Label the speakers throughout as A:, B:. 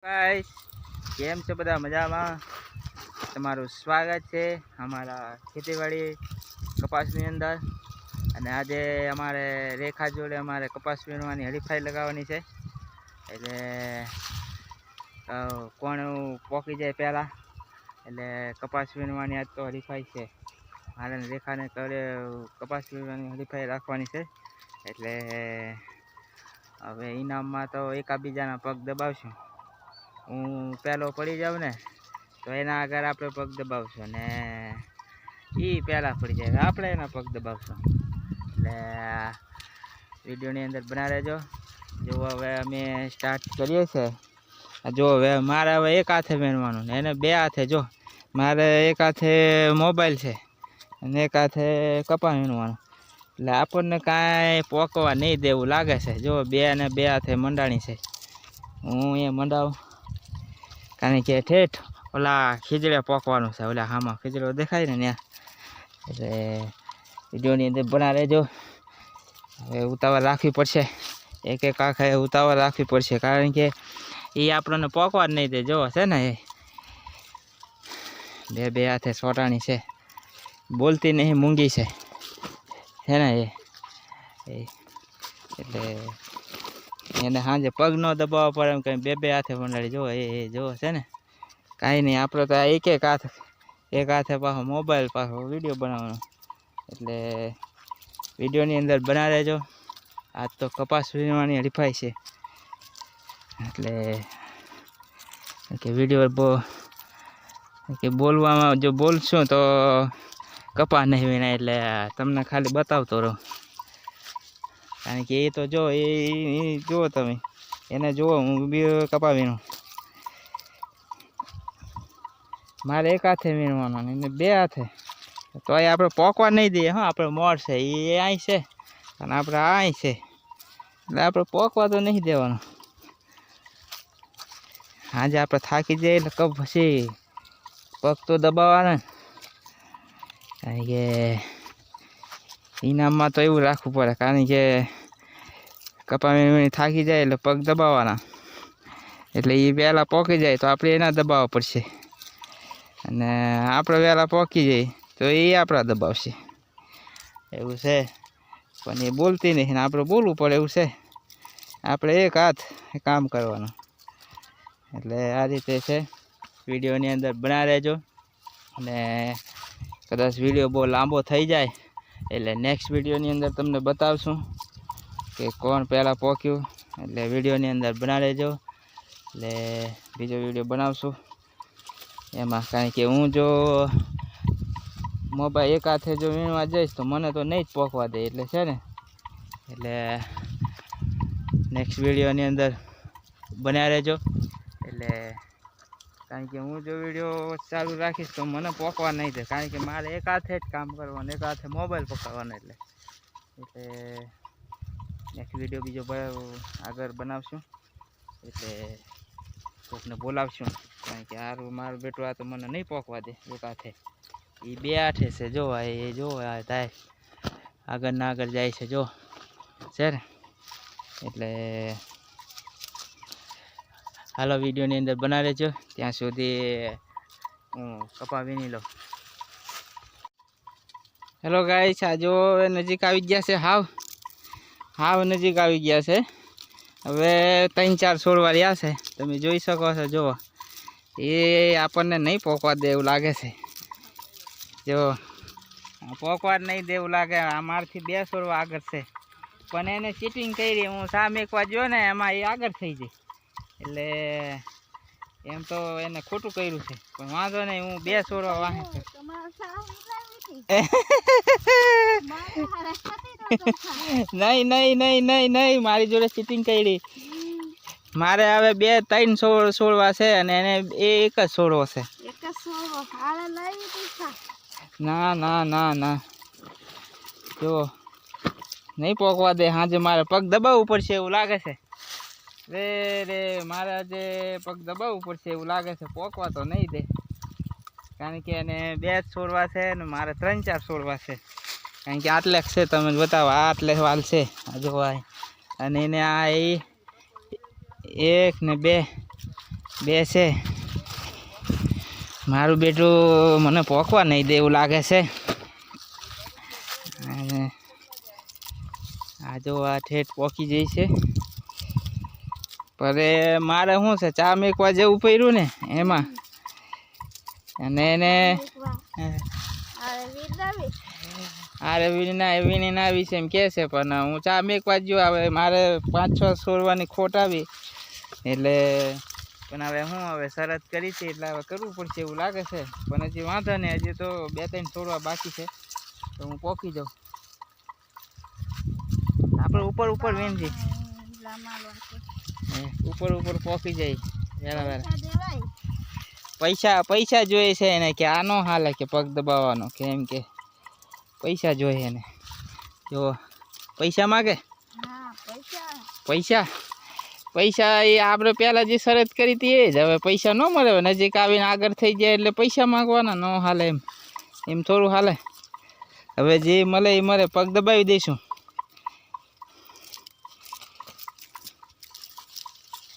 A: Guys કેમ છો બધા મજામાં તમારું સ્વાગત છે અમારા ખેતીવાડી કપાસની અંદર અને આજે અમારે રેખા જોડે અમારે કપાસ વીણવાની હરીફાઈ લગાવવાની છે એટલે કોણ પોકી જાય પહેલાં એટલે કપાસ વીણવાની આજ તો હરીફાઈ છે મારે રેખાને કરે કપાસ વીણવાની હરીફાઈ રાખવાની છે એટલે હવે ઇનામમાં તો એકાબીજાના પગ દબાવશું હું પહેલો પડી જાઉં ને તો એના આગળ આપણે પગ દબાવશું ને એ પહેલાં પડી જાય આપણે એના પગ દબાવશું એટલે વિડીયોની અંદર બના રહેજો જો હવે અમે સ્ટાર્ટ કરીએ છીએ જો હવે મારે હવે એક હાથે વીણવાનું ને એને બે હાથે જો મારે એક હાથે મોબાઈલ છે અને એક હાથે કપા વીણવાનું એટલે આપણને કાંઈ પોકવા નહીં દેવું લાગે છે જો બે ને બે હાથે મંડાણી છે હું અહીંયા મંડાવું કારણ કે ઠેઠ ઓલા ખીજડે પોકવાનું છે ઓલા હામાં ખીજડો દેખાય ને ત્યાં એટલે વિડીયોની અંદર બના રહેજો હવે ઉતાવળ રાખવી પડશે એક એક આખે ઉતાવળ રાખવી પડશે કારણ કે એ આપણને પોકવા જ નહીં દે જો છે ને એ બે બે હાથે સોટાણી છે બોલતી નહીં મૂંગી છે ને એ એટલે એને સાંજે પગ ન દબાવવા પડે એમ કંઈ બે બે હાથે મંડાળી જો એ જો છે ને કાંઈ નહીં આપણે તો એક હાથે પાછો મોબાઈલ પાછો વિડીયો બનાવવાનો એટલે વિડીયોની અંદર બના રહેજો આજ તો કપાસ વીણવાની હરીફાઈ છે એટલે કે વિડીયો કે બોલવામાં જો બોલશું તો કપાસ નહીં વીણાય એટલે તમને ખાલી બતાવતો રહું કારણ કે એ તો જો એ જુઓ તમે એને જુઓ હું બી કપા વીણું મારે એક હાથે વીણવાનો એને બે હાથે તો એ આપણે પોકવા નહીં દઈએ હા આપણે મોર છે એ અહીં છે અને આપણે અહીં છે એટલે આપણે પોકવા તો નહીં દેવાનું આજે આપણે થાકી જઈએ એટલે કપ પછી પગ તો દબાવવાના કારણ કે ઇનામમાં તો એવું રાખવું પડે કારણ કે કપા વીણી થાકી જાય એટલે પગ દબાવવાના એટલે એ વહેલા પોકી જાય તો આપણે એના દબાવવા પડશે અને આપણે વહેલા પોકી જાય તો એ આપણા દબાવશે એવું છે પણ એ બોલતી નહીં ને આપણે બોલવું પડે એવું છે આપણે એક હાથ કામ કરવાનું એટલે આ રીતે છે વિડીયોની અંદર બના રહેજો અને કદાચ વિડીયો બહુ લાંબો થઈ જાય એટલે નેક્સ્ટ વિડીયોની અંદર તમને બતાવશું કે કોણ પહેલાં પોક્યું એટલે વિડીયોની અંદર બના લેજો એટલે બીજો વિડીયો બનાવશું એમાં કારણ કે હું જો મોબાઈલ એક હાથે જો વીણવા જઈશ તો મને તો નહીં જ પોકવા દે એટલે છે ને એટલે નેક્સ્ટ વિડીયોની અંદર બન્યા રહેજો એટલે કારણ કે હું જો વિડીયો ચાલુ રાખીશ તો મને પોકવા નહીં દે કારણ કે મારે એક હાથે જ કામ કરવાનું એક હાથે મોબાઈલ પકડવાનો એટલે નેક્સ્ટ વિડીયો બીજો આગળ બનાવશું એટલે કોકને બોલાવશું કારણ કે હારું મારું બેટું આ તો મને નહીં પોકવા દે એક હાથે એ બે હાથે છે જો એ જો આ થાય આગળ ના આગળ જાય છે જો છે ને એટલે હાલો વિડીયોની અંદર બના રહેજો ત્યાં સુધી હું કપા વીણી લઉં હેલો ગાઈસ આ જો નજીક આવી ગયા છે હાવ નજીક આવી ગયા છે હવે 3-4 છોડવા રહ્યા છે તમે જોઈ શકો છો જો એ આપણને નહીં પોકવા દે એવું લાગે છે જો પોકવા નહીં દેવું લાગે અમારથી 2 છોડવા આગળ છે પણ એને ચીટિંગ કરી હું સામે એકવાર જો ને એમાં એ આગળ થઈ જાય એટલે એમ તો એને ખોટું કર્યું છે પણ વાંધો નહીં હું 2 છોડવા વાહે છે નહીં મારી જોડે ચીટિંગ કરી મારે હવે 2-3 છોડવા છે અને એને એક જ છોડવો છે ના જો નહીં પોકવા દે હાજે મારે પગ દબાવવું પડશે એવું લાગે છે રે મારે આજે પગ દબાવવું પડશે એવું લાગે છે પોકવા તો નહીં દે કારણ કે એને 2 જ છોડવા છે ને મારે 3-4 છોડવા છે કારણ કે આટલે છે તમે બતાવો આટલે વાલ છે આ જો અને એને આ 1 ને 2 બે છે. મારું બેટું મને પોકવા નહીં દે એવું લાગે છે. અને આ જો આ ઠેઠ પોકી જાય છે. પણ મારે શું છે ચા મેકવા જેવું પડ્યું ને એમાં અને એને અરે વીણી ના આવી છે એમ કહે છે પણ હું ચા મેકવા જ હવે મારે 5-6 છોડવાની ખોટ આવી એટલે પણ હવે હું હવે શરત કરી છે એટલે હવે કરવું પડશે એવું લાગે છે. પણ હજી વાંધો ને હજી તો 2-3 છોડવા બાકી છે તો હું પોકી જાઉં. આપણે ઉપર ઉપર વીણજી ઉપર પોકી જાય બરાબર. પૈસા જોઈએ છે એને કે આ નો હાલે કે પગ દબાવવાનો કે એમ કે પૈસા જોઈએ એને. જો પૈસા માગે પૈસા એ આપણે પહેલાં જે શરત કરી હતી એ જ. હવે પૈસા ન મળે નજીક આવીને આગળ થઈ જાય એટલે પૈસા માગવાના ન હાલે એમ થોડું હાલે. હવે જે મળે એ મળે પગ દબાવી દઈશું.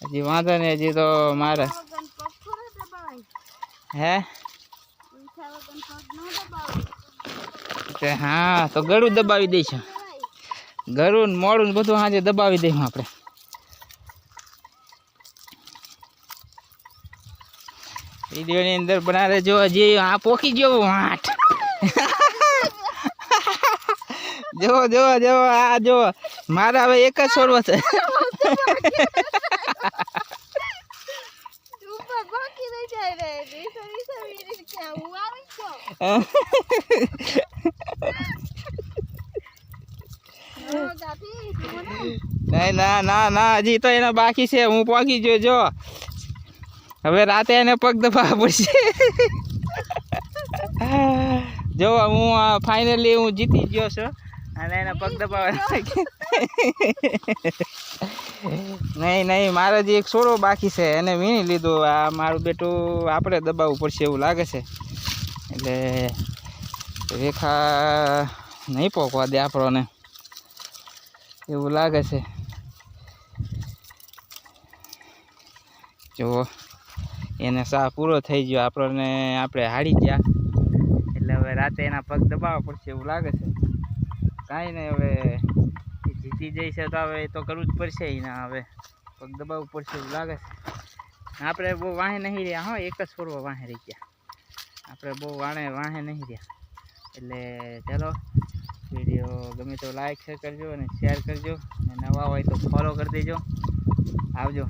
A: હજી વાંધો ને હજી તો મારે હે હા તો ગળું દબાવી દઈશું. ગળું મોડું બધું સાંજે દબાવી દઈશું આપણે. વિડીયોની અંદર બનાવે જો હજી આ પોકી ગયો વાંટ. જો આ જો મારે હવે એક જ છોડવો છે. નહીં ના હજી તો એના બાકી છે. હું પોકી ગયો જો હવે રાતે એને પગ દબાવવા પડશે. જો હું ફાઇનલી હું જીતી ગયો છું અને એને પગ દબાવવા નહીં મારે જે એક છોડો બાકી છે એને વીણી લીધું. આ મારું બેટું આપણે દબાવવું પડશે એવું લાગે છે એટલે રેખા નહીં પોકવા દે આપણને એવું લાગે છે. જો એને સાહ પૂરો થઈ ગયો આપણે હારી ગયા એટલે હવે રાતે એના પગ દબાવવા પડશે એવું લાગે છે. કાંઈ નહીં હવે જીતી જઈશે તો હવે તો કરવું જ પડશે એના હવે પગ દબાવવું પડશે એવું લાગે છે. આપણે બહુ વાહે નહીં રહ્યા હો એક જ છોડવા વાહે રહી ગયા આપણે બહુ વાહે નહીં રહ્યા. એટલે ચાલો વિડીયો ગમે તો લાઈક કરજો અને શેર કરજો અને નવા હોય તો ફોલો કરી દેજો. આવજો.